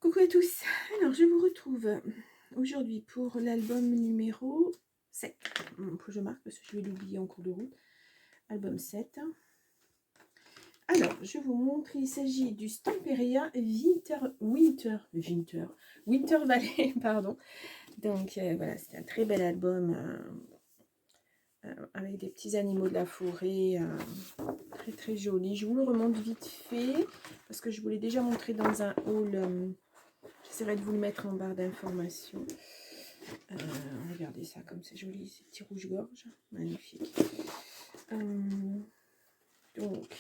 Coucou à tous, alors je vous retrouve aujourd'hui pour l'album numéro 7. Faut que je marque parce que je vais l'oublier en cours de route. Album 7. Alors, je vous montre, il s'agit du Stamperia Winter Valley, pardon. Donc voilà, c'est un très bel album avec des petits animaux de la forêt, très très joli. Je vous le remonte vite fait parce que je vous l'ai déjà montré dans un haul. J'essaierai de vous le mettre en barre d'informations. Regardez ça, comme c'est joli, ces petits rouge-gorge. Magnifique. Donc,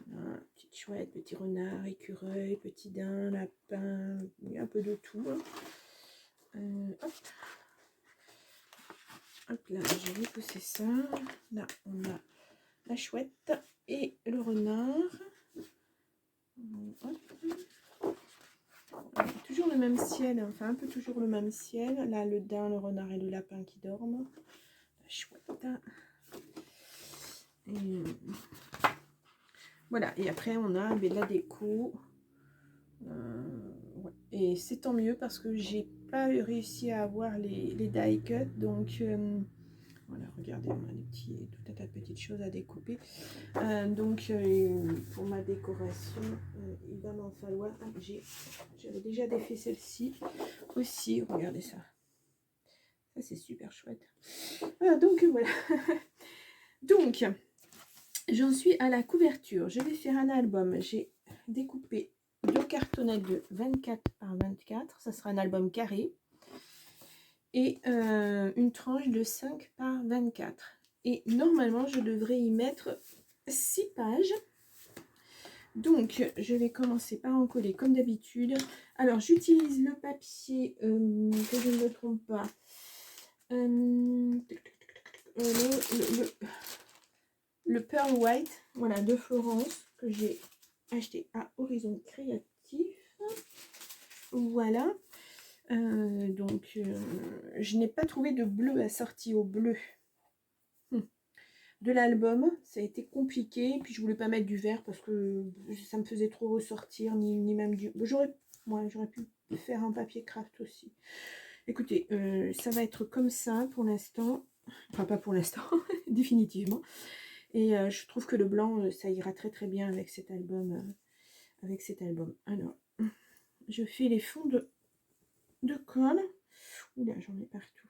voilà, petite chouette, petit renard, écureuil, petit daim, lapin, il y a un peu de tout. Hop. Hop là, je vais pousser ça. Là, on a la chouette et le renard. Hop. Toujours le même ciel, enfin un peu toujours le même ciel. Là, le daim, le renard et le lapin qui dorment. La chouette. Et voilà, et après on a de la déco. Ouais. Et c'est tant mieux parce que j'ai pas réussi à avoir les die cut. Donc voilà, regardez, on a tout un tas de petites choses à découper. Donc pour ma décoration, il va m'en falloir. J'avais déjà défait celle-ci aussi. Regardez ça. Ça c'est super chouette. Donc voilà. Donc j'en suis à la couverture. Je vais faire un album. J'ai découpé 2 cartonnettes de 24 par 24. Ça sera un album carré. Et une tranche de 5 par 24. Et normalement, je devrais y mettre 6 pages. Donc, je vais commencer par en coller comme d'habitude. Alors, j'utilise le papier, que je ne me trompe pas. Le Pearl White, voilà, de Florence, que j'ai acheté à Horizon Créatif. Voilà. Donc, je n'ai pas trouvé de bleu assorti au bleu de l'album. Ça a été compliqué. Puis, je voulais pas mettre du vert parce que ça me faisait trop ressortir, ni même du... J'aurais pu faire un papier craft aussi. Écoutez, ça va être comme ça pour l'instant. Enfin, pas pour l'instant, définitivement. Et je trouve que le blanc, ça ira très très bien avec cet album. Alors, je fais les fonds de colle. Oula, j'en ai partout.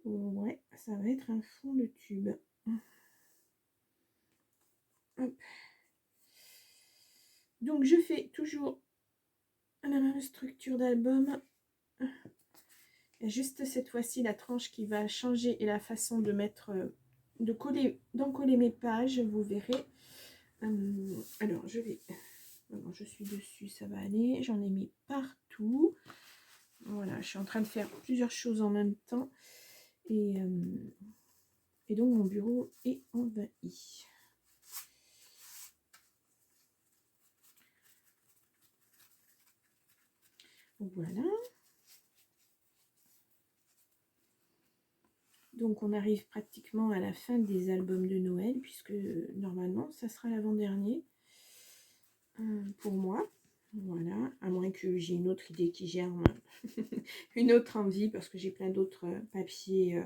Ouais, ça va être un fond de tube. Hop. Donc, je fais toujours la même structure d'album. Juste cette fois-ci, la tranche qui va changer et la façon de mettre, d'en coller mes pages, vous verrez. Alors, je suis dessus, ça va aller. J'en ai mis partout. Voilà, je suis en train de faire plusieurs choses en même temps. Et donc, mon bureau est envahi. Voilà. Donc, on arrive pratiquement à la fin des albums de Noël, puisque normalement, ça sera l'avant-dernier pour moi. Voilà, à moins que j'ai une autre idée qui germe, une autre envie, parce que j'ai plein d'autres papiers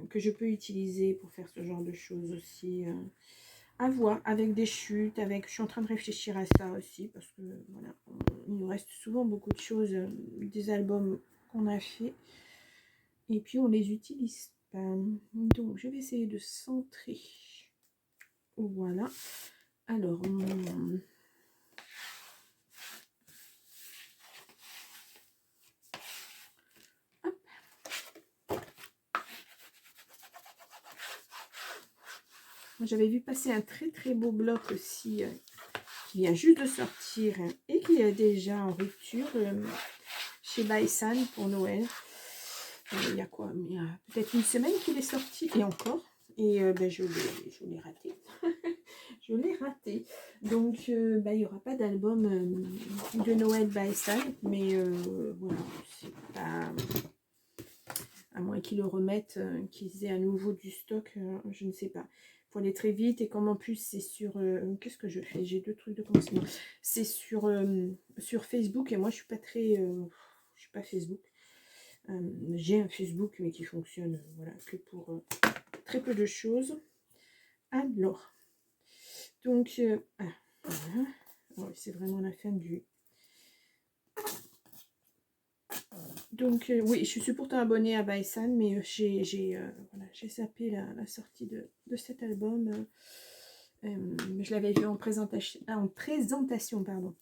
que je peux utiliser pour faire ce genre de choses aussi. À voir, avec des chutes, je suis en train de réfléchir à ça aussi, parce que voilà, il nous reste souvent beaucoup de choses, des albums qu'on a fait, et puis on les utilise pas. Donc je vais essayer de centrer. Voilà. Alors, j'avais vu passer un très très beau bloc aussi qui vient juste de sortir et qui est déjà en rupture chez Baisan pour Noël. Il y a quoi? Il y a peut-être une semaine qu'il est sorti et encore. Et je l'ai raté. Je l'ai raté. Donc il n'y aura pas d'album de Noël Baisan. Mais voilà, c'est pas... À moins qu'ils le remettent, qu'ils aient à nouveau du stock, je ne sais pas. faut aller très vite. Et comme en plus c'est sur... qu'est-ce que je fais? J'ai deux trucs de commencement. C'est sur Facebook et moi je suis pas très... je suis pas Facebook. J'ai un Facebook mais qui fonctionne voilà, que pour très peu de choses. Alors, donc, voilà. Oh, c'est vraiment la fin du... Donc, oui, je suis pourtant abonnée à Baisan, mais voilà, j'ai zappé la sortie de cet album. Je l'avais vu en présentation pardon,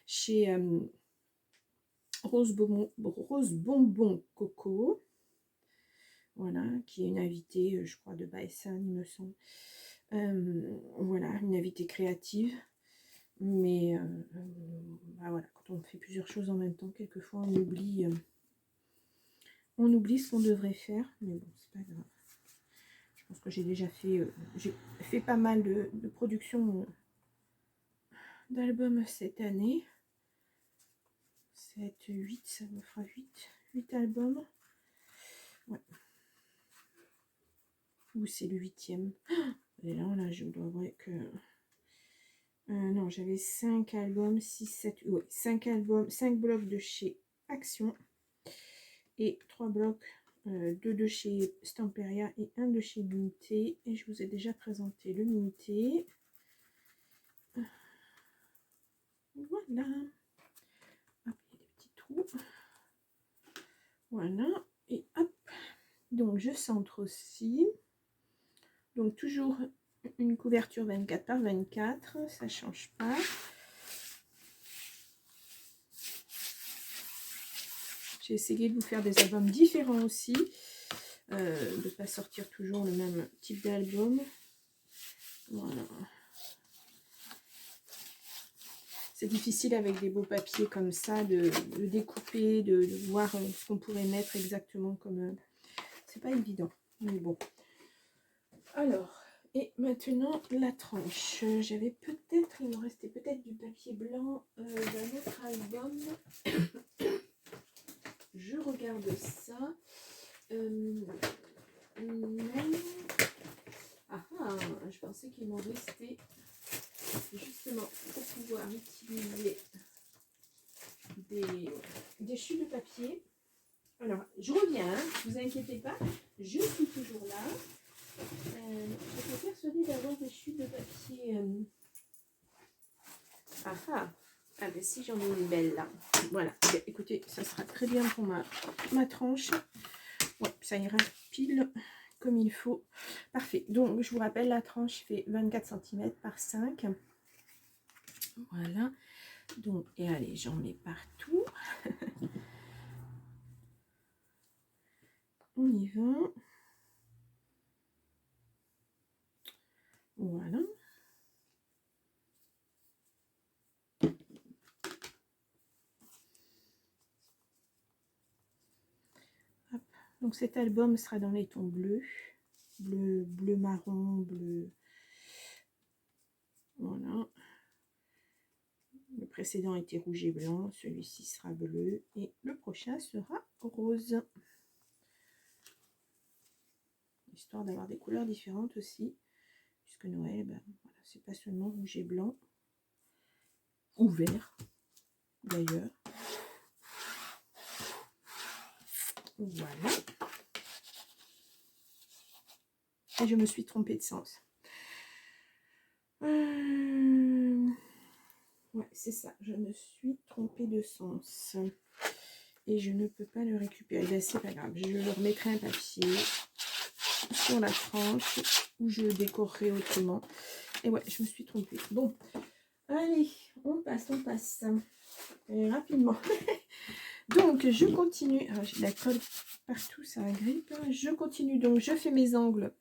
chez Rose Bonbon Coco. Voilà, qui est une invitée, je crois, de Baisan, il me semble. Voilà, une invitée créative. Mais bah voilà, quand on fait plusieurs choses en même temps, quelquefois on oublie ce qu'on devrait faire. Mais bon, c'est pas grave. Je pense que j'ai déjà fait pas mal de production d'albums cette année. 7, 8, ça me fera 8 albums. Ouais. Ou c'est le 8e. Et là, je dois avouer que... non, j'avais 5 albums, 6, 7, ouais, 5 albums, 5 blocs de chez Action et 3 blocs, 2 de chez Stamperia et 1 de chez Minté. Et je vous ai déjà présenté le Minté. Voilà. Hop, il y a des petits trous. Voilà. Et hop. Donc, je centre aussi. Donc, toujours une couverture 24 par 24. Ça ne change pas. J'ai essayé de vous faire des albums différents aussi. De ne pas sortir toujours le même type d'album. Voilà. C'est difficile avec des beaux papiers comme ça de découper, de voir ce qu'on pourrait mettre exactement comme... c'est pas évident, mais bon. Alors, et maintenant la tranche. J'avais peut-être, il me restait peut-être du papier blanc d'un autre album. Je regarde ça. Je pensais qu'il m'en restait justement pour pouvoir utiliser des chutes de papier. Alors, je reviens, ne vous inquiétez pas, je suis toujours là. Je suis persuadée d'avoir des chutes de papier. Ah ben si, j'en ai une belle là. Voilà, ben, écoutez, ça sera très bien pour ma tranche. Ouais, ça ira pile comme il faut. Parfait. Donc, je vous rappelle, la tranche fait 24 cm par 5. Voilà. Donc, et allez, j'en mets partout. On y va. Voilà. Hop. Donc, cet album sera dans les tons bleus. Bleu marron, bleu. Voilà. Le précédent était rouge et blanc. Celui-ci sera bleu. Et le prochain sera rose. Histoire d'avoir des couleurs différentes aussi. Puisque Noël, ben, voilà, c'est pas seulement rouge et blanc. Ou vert, d'ailleurs. Voilà. Et je me suis trompée de sens. Ouais, c'est ça. Je me suis trompée de sens. Et je ne peux pas le récupérer. Ben, c'est pas grave. Je remettrai un papier sur la tranche où je décorerai autrement. Et ouais, je me suis trompée. Bon, allez, on passe. Et rapidement. Donc, je continue. Ah, j'ai de la colle partout, ça agrippe. Je continue. Donc, je fais mes angles.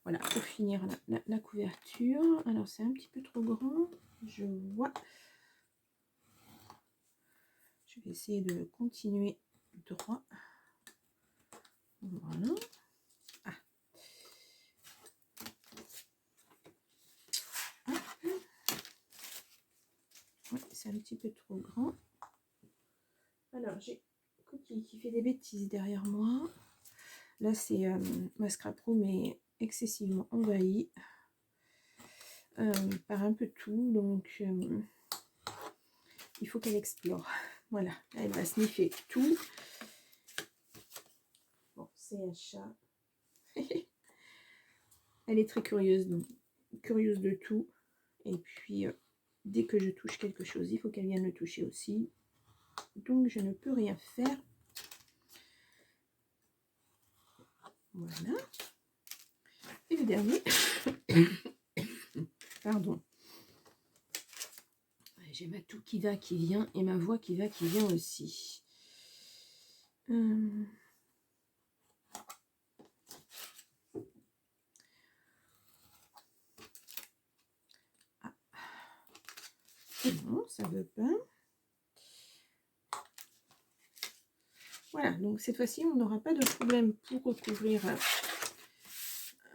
Voilà, pour finir la couverture. Alors, c'est un petit peu trop grand. Je vois. Je vais essayer de continuer droit. Voilà. Ah. Ouais, c'est un petit peu trop grand. Alors, j'ai Cookie qui fait des bêtises derrière moi. Là, c'est ma scrap room est excessivement envahie par un peu tout, donc il faut qu'elle explore. Voilà, elle va sniffer tout. Bon, c'est un chat. Elle est très curieuse, donc curieuse de tout. Et puis, dès que je touche quelque chose, il faut qu'elle vienne le toucher aussi. Donc, je ne peux rien faire. Voilà. Et le dernier, pardon. J'ai ma toux qui va, qui vient, et ma voix qui va, qui vient aussi. Ah. Non, ça veut pas. Voilà, donc cette fois-ci, on n'aura pas de problème pour recouvrir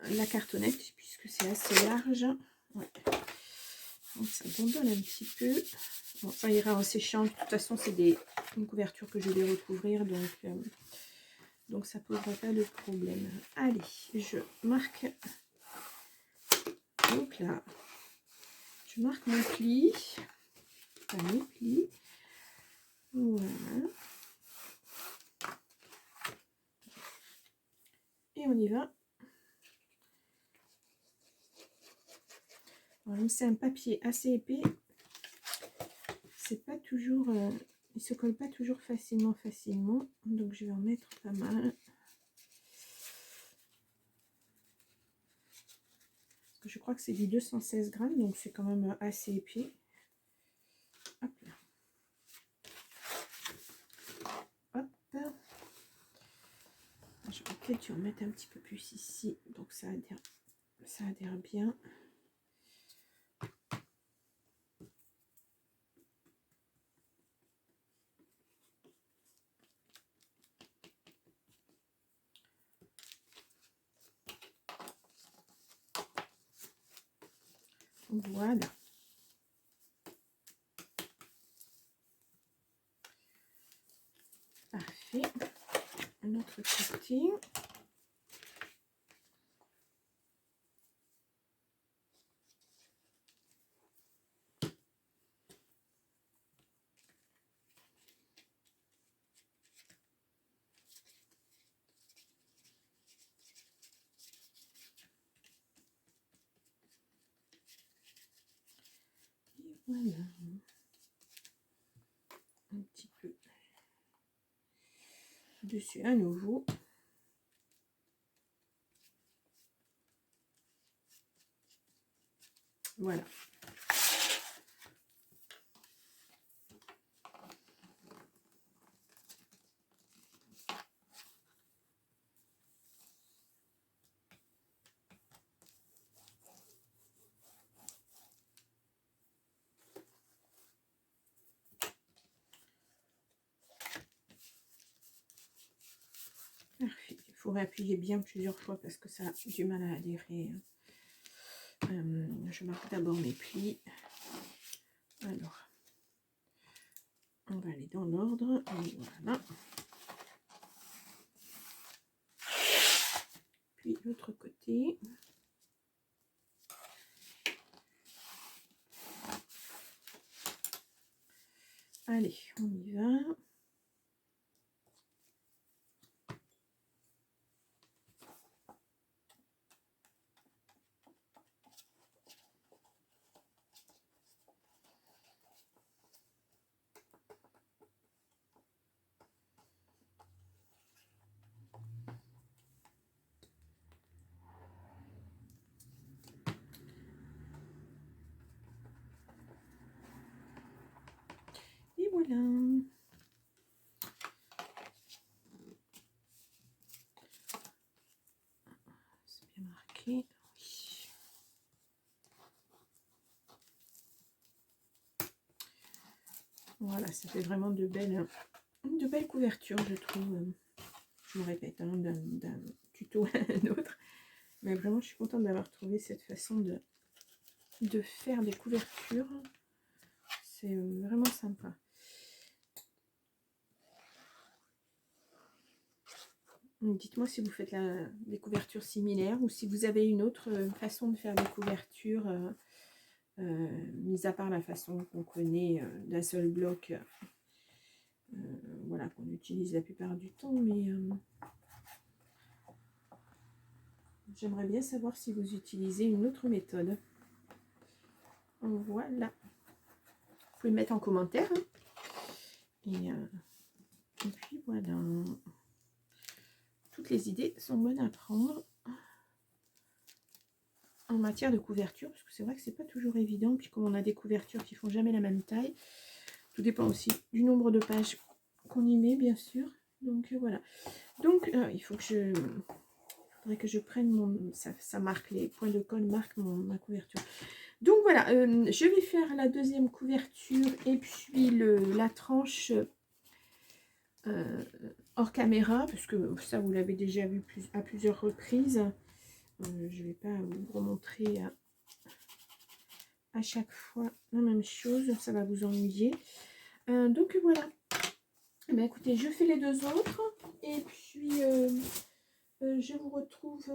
la cartonnette, puisque c'est assez large. Ouais. Donc ça gondole un petit peu. Bon, ça ira en séchant. De toute façon, c'est une couverture que je vais recouvrir, donc ça ne posera pas de problème. Allez, je marque. Donc là, je marque mon pli. Enfin, mes plis. Voilà. Et on y va. C'est un papier assez épais. C'est pas toujours, il se colle pas toujours facilement. Donc je vais en mettre pas mal. Parce que je crois que c'est du 216 grammes, donc c'est quand même assez épais. Hop là. Hop. Je vais peut-être en mettre un petit peu plus ici, donc ça adhère bien. Voilà. Parfait. Un autre côté. Voilà, un petit peu dessus à nouveau. Voilà. Parfait. Il faut réappuyer bien plusieurs fois parce que ça a du mal à adhérer. Je marque d'abord mes plis. Alors, on va aller dans l'ordre. Voilà. Puis l'autre côté. Allez, on y va. Et voilà. C'est bien marqué. Oui. Voilà, ça fait vraiment de belles couvertures, je trouve. Je me répète, hein, d'un tuto à un autre. Mais vraiment, je suis contente d'avoir trouvé cette façon de faire des couvertures. C'est vraiment sympa. Dites-moi si vous faites des couvertures similaires ou si vous avez une autre façon de faire des couvertures, mis à part la façon qu'on connaît d'un seul bloc, voilà, qu'on utilise la plupart du temps. Mais j'aimerais bien savoir si vous utilisez une autre méthode. Voilà. Vous pouvez le mettre en commentaire. Et puis voilà. Toutes les idées sont bonnes à prendre en matière de couverture, parce que c'est vrai que c'est pas toujours évident. Puis comme on a des couvertures qui font jamais la même taille, tout dépend aussi du nombre de pages qu'on y met, bien sûr. Donc voilà. Donc il faudrait que je prenne mon... Ça marque, les points de colle marquent ma couverture. Donc voilà, je vais faire la deuxième couverture et puis la tranche hors caméra, parce que ça vous l'avez déjà vu à plusieurs reprises. Je ne vais pas vous remontrer à chaque fois la même chose, ça va vous ennuyer. Donc voilà. Ben, écoutez, je fais les deux autres et puis je vous retrouve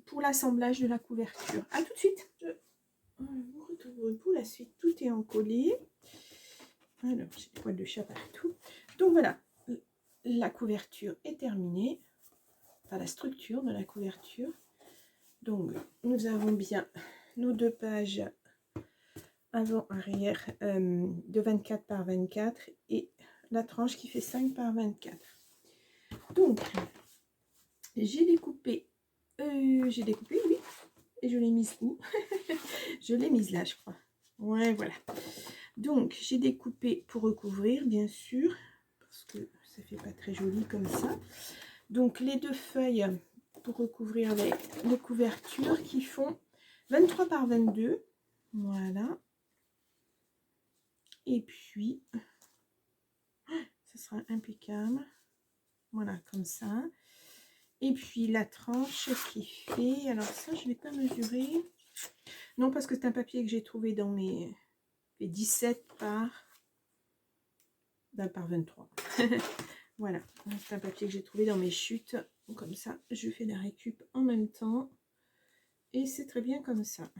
pour l'assemblage de la couverture. À tout de suite. Je vous retrouve pour la suite. Tout est encollé. Alors, j'ai des poils de chat partout. Donc voilà, la couverture est terminée. Enfin, la structure de la couverture. Donc, nous avons bien nos deux pages avant-arrière de 24 par 24 et la tranche qui fait 5 par 24. Donc, j'ai découpé, oui, et je l'ai mise où? Je l'ai mise là, je crois. Ouais, voilà. Donc, j'ai découpé pour recouvrir, bien sûr, parce que ça fait pas très joli comme ça. Donc, les deux feuilles pour recouvrir les couvertures qui font 23 par 22. Voilà. Et puis, ça sera impeccable. Voilà, comme ça. Et puis, la tranche qui fait... Alors ça, je ne vais pas mesurer. Non, parce que c'est un papier que j'ai trouvé dans mes 17 par 23. Voilà, c'est un papier que j'ai trouvé dans mes chutes. Comme ça, je fais la récup en même temps. Et c'est très bien comme ça.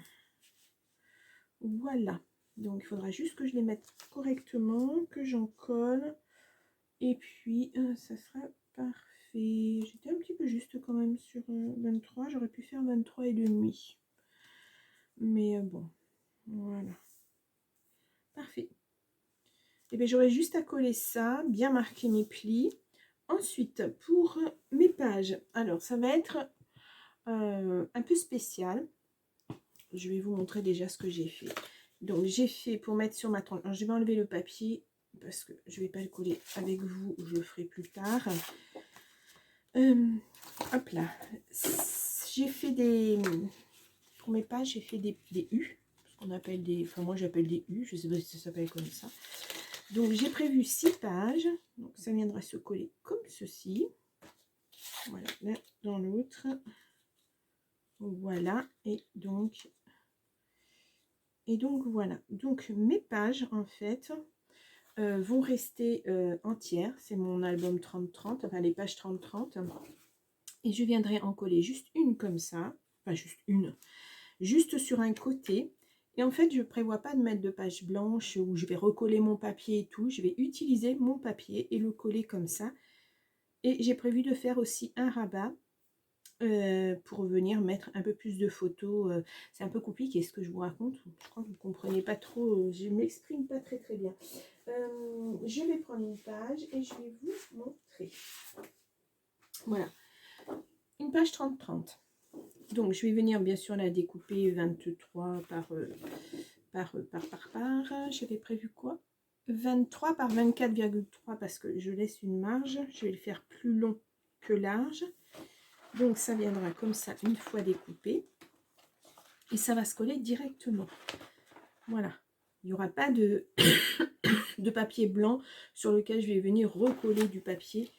Voilà. Donc, il faudra juste que je les mette correctement, que j'en colle. Et puis, ça sera parfait. J'étais un petit peu juste quand même sur 23. J'aurais pu faire 23 et demi. Mais bon, voilà. Parfait. Et bien, j'aurais juste à coller ça, bien marquer mes plis. Ensuite, pour mes pages, alors ça va être un peu spécial. Je vais vous montrer déjà ce que j'ai fait. Donc, j'ai fait pour mettre sur ma tranche. Alors, je vais enlever le papier parce que je ne vais pas le coller avec vous. Je le ferai plus tard. Hop là. J'ai fait des... Pour mes pages, j'ai fait des U. Ce qu'on appelle des... Enfin, moi, j'appelle des U. Je ne sais pas si ça s'appelle comme ça. Donc, j'ai prévu 6 pages. Donc, ça viendra se coller comme ceci. Voilà, l'un dans l'autre. Voilà. Et donc, voilà. Donc, mes pages, en fait, vont rester entières. C'est mon album 30-30, enfin, les pages 30-30. Et je viendrai en coller juste une comme ça. Enfin, juste une. Juste sur un côté. Et en fait, je ne prévois pas de mettre de page blanche où je vais recoller mon papier et tout. Je vais utiliser mon papier et le coller comme ça. Et j'ai prévu de faire aussi un rabat pour venir mettre un peu plus de photos. C'est un peu compliqué ce que je vous raconte. Je crois que vous ne comprenez pas trop. Je ne m'exprime pas très très bien. Je vais prendre une page et je vais vous montrer. Voilà. Une page 30-30. Donc, je vais venir bien sûr la découper 23 par. J'avais prévu quoi? 23 par 24,3 parce que je laisse une marge. Je vais le faire plus long que large. Donc, ça viendra comme ça une fois découpé. Et ça va se coller directement. Voilà. Il n'y aura pas de, de papier blanc sur lequel je vais venir recoller du papier.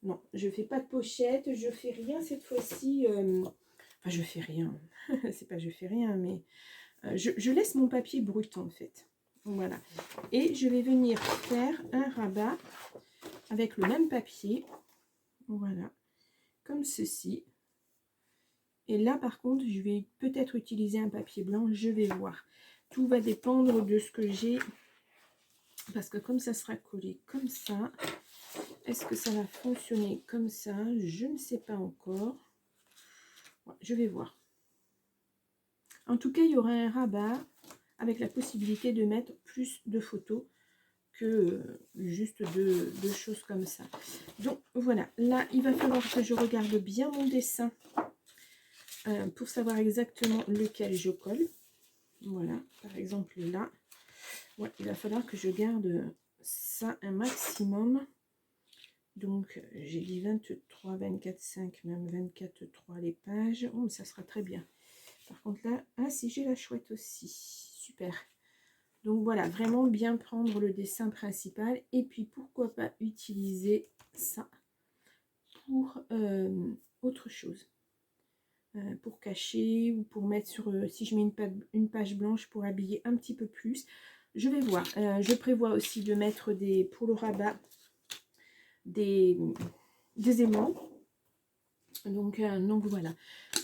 Non, je ne fais pas de pochette. Je ne fais rien cette fois-ci. Enfin, je fais rien. C'est pas je fais rien, mais je laisse mon papier brut en fait. Voilà. Et je vais venir faire un rabat avec le même papier. Voilà. comme ceci. Et là, par contre, je vais peut-être utiliser un papier blanc, je vais voir. Tout va dépendre de ce que j'ai, parce que comme ça sera collé comme ça, est-ce que ça va fonctionner comme ça? Je ne sais pas encore. Ouais, je vais voir. En tout cas, il y aura un rabat avec la possibilité de mettre plus de photos que juste deux choses comme ça. Donc voilà, là, il va falloir que je regarde bien mon dessin pour savoir exactement lequel je colle. Voilà, par exemple là, ouais, il va falloir que je garde ça un maximum. Donc j'ai dit 23, 24, 5, même 24, 3 les pages. Oh, ça sera très bien. Par contre là, ah si, j'ai la chouette aussi, super. Donc voilà, vraiment bien prendre le dessin principal et puis pourquoi pas utiliser ça pour autre chose. Pour cacher ou pour mettre sur, si je mets une page blanche pour habiller un petit peu plus. Je vais voir. Je prévois aussi de mettre pour le rabat des aimants. Donc voilà.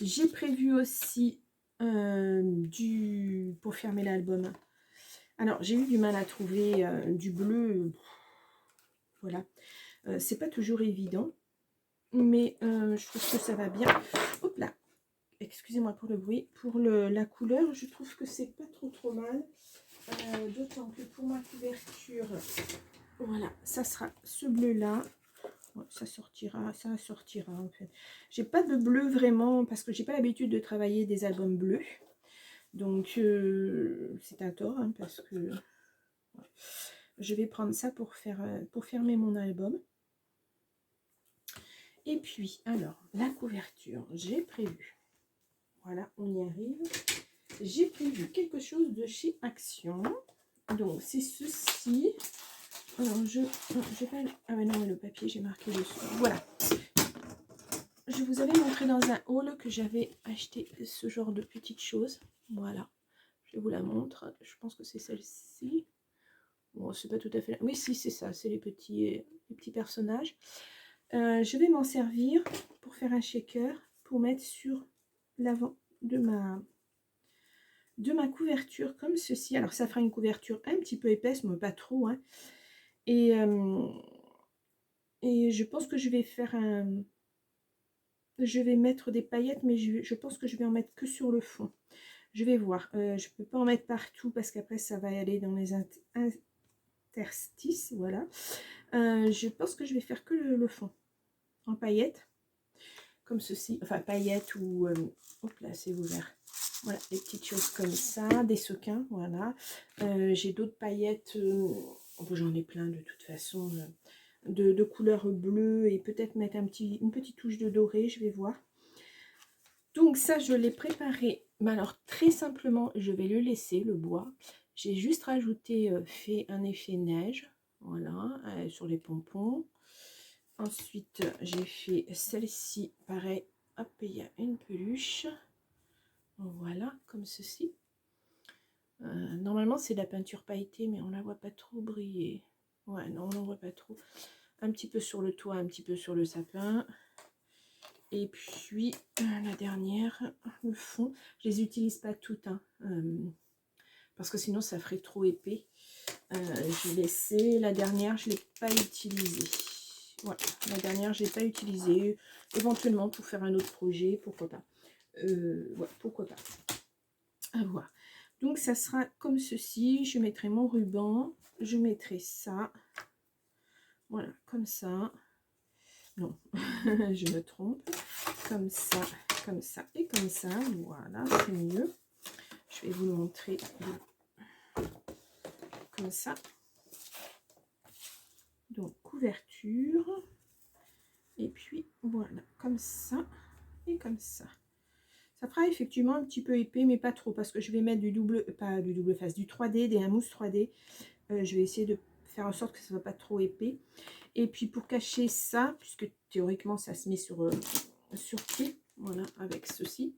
J'ai prévu aussi pour fermer l'album. Alors j'ai eu du mal à trouver du bleu. Voilà. C'est pas toujours évident. Mais je trouve que ça va bien. Hop là. Excusez-moi pour le bruit. Pour la couleur, je trouve que c'est pas trop mal. D'autant que pour ma couverture, voilà, ça sera ce bleu-là. Ouais, ça sortira en fait. J'ai pas de bleu vraiment parce que j'ai pas l'habitude de travailler des albums bleus. Donc c'est un tort hein, parce que ouais. Je vais prendre ça pour fermer mon album. Et puis alors la couverture, j'ai prévu. Voilà, on y arrive. J'ai prévu quelque chose de chez Action. Donc c'est ceci. Alors je vais ah mais non, mais le papier j'ai marqué dessus. Voilà. Je vous avais montré dans un haul que j'avais acheté ce genre de petites choses. Voilà. Je vous la montre. Je pense que c'est celle-ci. Bon, c'est pas tout à fait. Oui, si, c'est ça. C'est les petits personnages. Je vais m'en servir pour faire un shaker pour mettre sur l'avant de ma couverture comme ceci. Alors ça fera une couverture un petit peu épaisse, mais pas trop. Hein. Et je pense que je vais faire je vais mettre des paillettes, mais je pense que je vais en mettre que sur le fond. Je vais voir. Je ne peux pas en mettre partout parce qu'après ça va aller dans les interstices. Voilà. Je pense que je vais faire que le fond en paillettes. Comme ceci. Enfin paillettes ou... hop là, c'est ouvert. Voilà, des petites choses comme ça, des sequins, voilà. J'ai d'autres paillettes, j'en ai plein de toute façon, de couleur bleue et peut-être mettre une petite touche de doré, je vais voir. Donc ça, je l'ai préparé, mais alors très simplement, je vais le laisser, le bois. J'ai juste rajouté, fait un effet neige, voilà, sur les pompons. Ensuite, j'ai fait celle-ci, pareil, hop, il y a une peluche. Voilà, comme ceci. Normalement, c'est de la peinture pailletée, mais on la voit pas trop briller. Ouais, non, on n'en voit pas trop. Un petit peu sur le toit, un petit peu sur le sapin. Et puis, la dernière, le fond. Je les utilise pas toutes, hein, parce que sinon, ça ferait trop épais. Je l'ai laissé. La dernière, je ne l'ai pas utilisée. Voilà, la dernière, je l'ai pas utilisée. Éventuellement, pour faire un autre projet, pourquoi pas. Ouais, pourquoi pas. À voir. Donc ça sera comme ceci. Je mettrai mon ruban, je mettrai ça, voilà, comme ça. Non, je me trompe. Comme ça et comme ça. Voilà, c'est mieux. Je vais vous le montrer comme ça. Donc couverture. Et puis voilà, comme ça et comme ça. Ça fera effectivement un petit peu épais, mais pas trop, parce que je vais mettre du pas du double face, du 3D, un mousse 3D. Je vais essayer de faire en sorte que ça ne soit pas trop épais. Et puis pour cacher ça, puisque théoriquement ça se met sur pied, voilà, avec ceci.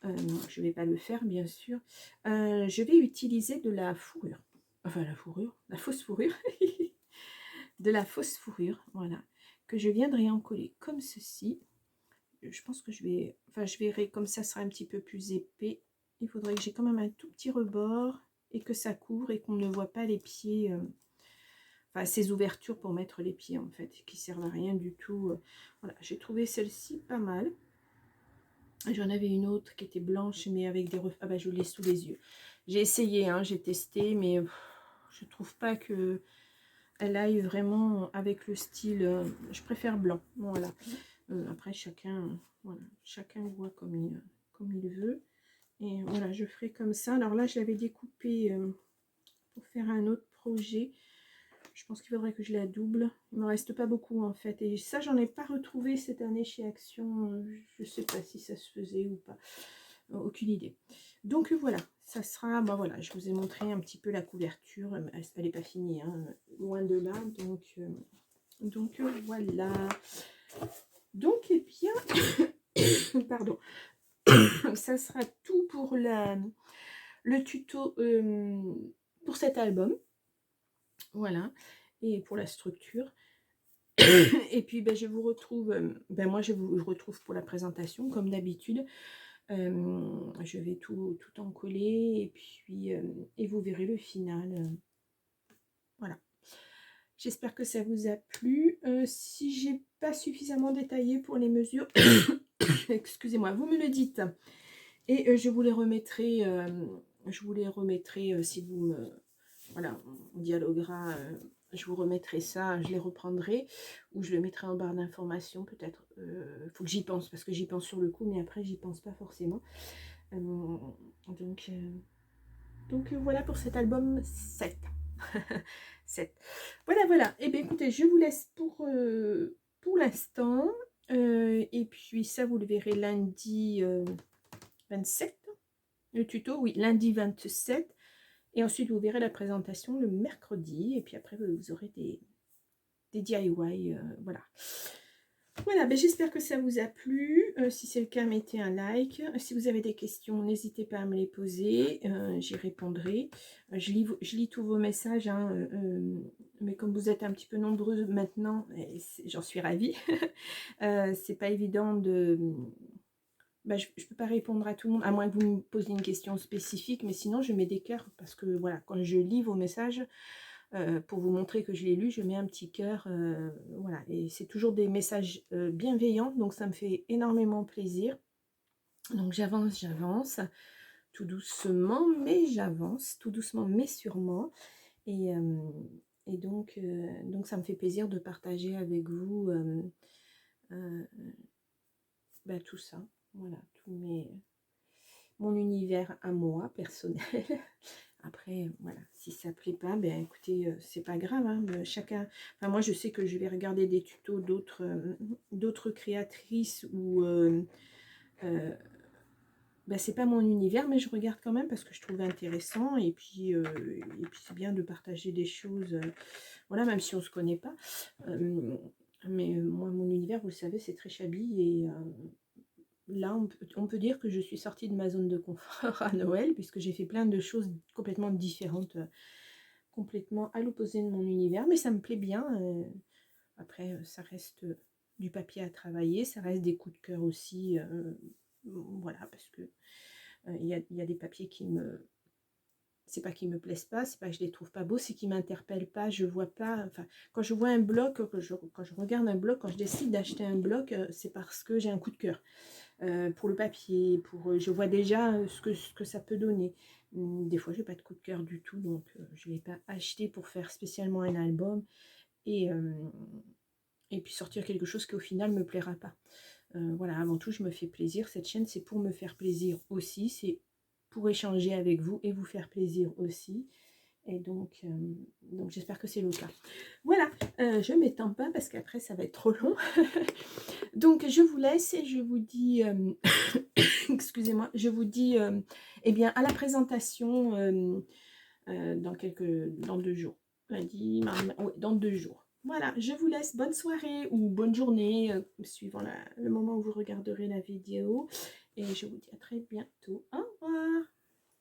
Non, je ne vais pas le faire, bien sûr. Je vais utiliser de la fourrure. Enfin, la fausse fourrure. De la fausse fourrure, voilà. Que je viendrai en coller comme ceci. je pense que je vais, enfin je verrai comme ça sera un petit peu plus épais. Il faudrait que j'ai quand même un tout petit rebord et que ça couvre et qu'on ne voit pas les pieds, enfin ces ouvertures pour mettre les pieds en fait, qui servent à rien du tout. Voilà, j'ai trouvé celle-ci pas mal. J'en avais une autre qui était blanche mais avec des reflets. Ah bah je l'ai sous les yeux. J'ai essayé, hein, j'ai testé, mais je trouve pas que elle aille vraiment avec le style. Je préfère blanc. Voilà. Après chacun, voilà, chacun voit comme il veut. Et voilà, je ferai comme ça. Alors là, je l'avais découpé pour faire un autre projet. Je pense qu'il faudrait que je la double. Il me reste pas beaucoup en fait. Et ça, j'en ai pas retrouvé cette année chez Action. Je sais pas si ça se faisait ou pas. Aucune idée. Donc voilà, ça sera... Bah voilà, je vous ai montré un petit peu la couverture. Elle n'est pas finie, hein, loin de là. Donc voilà. Donc, eh bien... pardon. Ça sera tout pour le tuto pour cet album. Voilà. Et pour la structure. Et puis ben, je vous retrouve, moi je vous retrouve pour la présentation comme d'habitude. Je vais tout en coller et puis et vous verrez le final. Voilà. J'espère que ça vous a plu. Si j'ai pas suffisamment détaillé pour les mesures, excusez-moi, vous me le dites. Et je vous les remettrai, si vous me... Voilà, on dialoguera, je vous remettrai ça, je les reprendrai, ou je le mettrai en barre d'information peut-être. Faut que j'y pense, parce que j'y pense sur le coup, mais après j'y pense pas forcément. Donc voilà pour cet album 7. 7. Voilà. Et bien écoutez, je vous laisse pour l'instant. Et puis ça, vous le verrez lundi 27. Le tuto, oui, lundi 27. Et ensuite, vous verrez la présentation le mercredi. Et puis après, vous aurez des DIY. Voilà. Voilà, ben j'espère que ça vous a plu. Si c'est le cas, mettez un like. Si vous avez des questions, n'hésitez pas à me les poser. J'y répondrai. Je lis tous vos messages. Hein, mais comme vous êtes un petit peu nombreux maintenant, j'en suis ravie. C'est pas évident de... Bah, je ne peux pas répondre à tout le monde, à moins que vous me posiez une question spécifique, mais sinon je mets des cœurs, parce que voilà, quand je lis vos messages, pour vous montrer que je l'ai lu, je mets un petit cœur, voilà, et c'est toujours des messages bienveillants, donc ça me fait énormément plaisir. Donc j'avance, tout doucement, mais j'avance, tout doucement, mais sûrement, et donc ça me fait plaisir de partager avec vous bah, tout ça. Voilà, mon univers à moi, personnel. Après, voilà, si ça plaît pas, ben écoutez, c'est pas grave. Hein, chacun... Enfin, moi, je sais que je vais regarder des tutos d'autres créatrices ou... ben, c'est pas mon univers, mais je regarde quand même parce que je trouve intéressant. Et puis c'est bien de partager des choses, voilà, même si on se connaît pas. Mais moi, mon univers, vous le savez, c'est très chablis et... Là, on peut dire que je suis sortie de ma zone de confort à Noël, puisque j'ai fait plein de choses complètement différentes, complètement à l'opposé de mon univers, mais ça me plaît bien. Après, ça reste du papier à travailler, ça reste des coups de cœur aussi, voilà, parce que il y a des papiers qui me... C'est pas qu'ils me plaisent pas, c'est pas que je les trouve pas beaux, c'est qu'ils m'interpellent pas, je vois pas... Enfin, quand je vois un bloc, quand je regarde un bloc, quand je décide d'acheter un bloc, c'est parce que j'ai un coup de cœur. Pour le papier, je vois déjà ce que ça peut donner. Des fois, je n'ai pas de coup de cœur du tout, donc je ne l'ai pas acheté pour faire spécialement un album et puis sortir quelque chose qui au final ne me plaira pas. Voilà, avant tout, je me fais plaisir. Cette chaîne, c'est pour me faire plaisir aussi, c'est pour échanger avec vous et vous faire plaisir aussi. Et donc j'espère que c'est le cas. Voilà, je ne m'étends pas parce qu'après, ça va être trop long. Donc, je vous laisse et je vous dis, excusez-moi, je vous dis, eh bien, à la présentation dans 2 jours. Lundi, mardi, ouais, dans 2 jours. Voilà, je vous laisse. Bonne soirée ou bonne journée, suivant le moment où vous regarderez la vidéo. Et je vous dis à très bientôt. Au revoir.